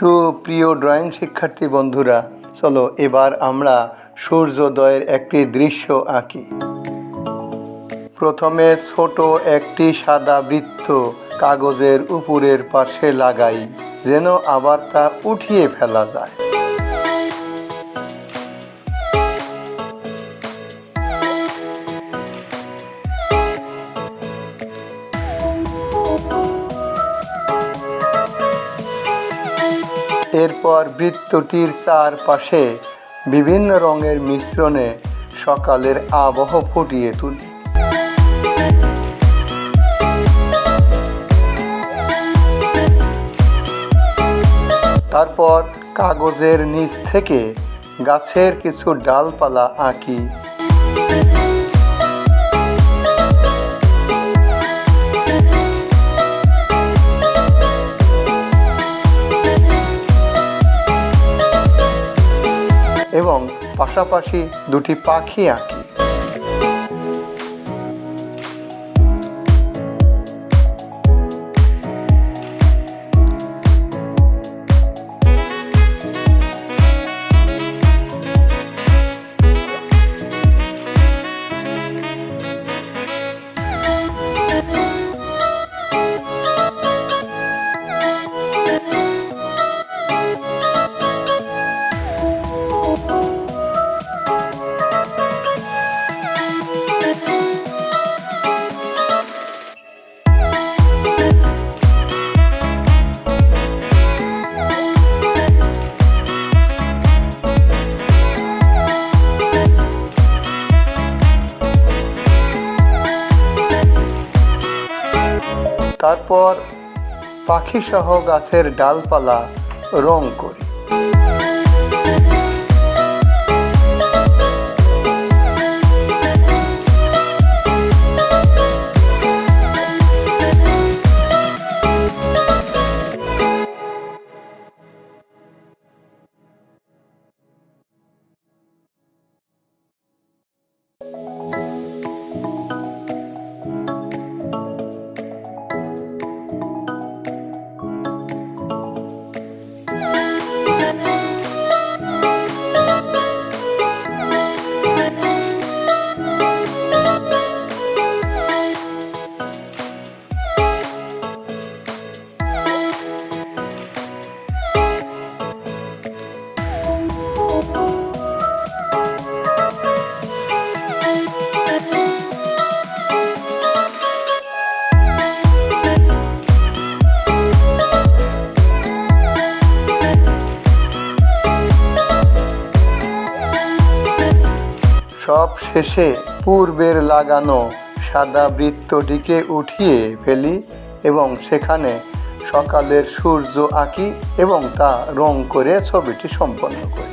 সুপ্রিয় ড্রয়িং শিক্ষার্থী বন্ধুরা, চলো এবার আমরা সূর্যোদয়ের একটি দৃশ্য আঁকি। প্রথমে ছোট একটি সাদা বৃত্ত কাগজের উপরের পাশে লাগাই, যেন আবার তা উঠিয়ে ফেলা যায়। এরপর বৃত্তটির চারপাশে বিভিন্ন রঙের মিশ্রণে সকালের আবহ ফুটিয়ে তুলি। তারপর কাগজের নিচ থেকে গাছের কিছু ডালপালা আঁকি। এবং পাশাপাশি দুটি পাখি আঁকি। তারপর পাখিসহ গাছের ডালপালা রং করি। সব শেষে পূর্বের লাগানো সাদা বৃত্তটিকে উঠিয়ে ফেলি এবং সেখানে সকালের সূর্য আঁকি এবং তা রং করে ছবিটি সম্পন্ন করি।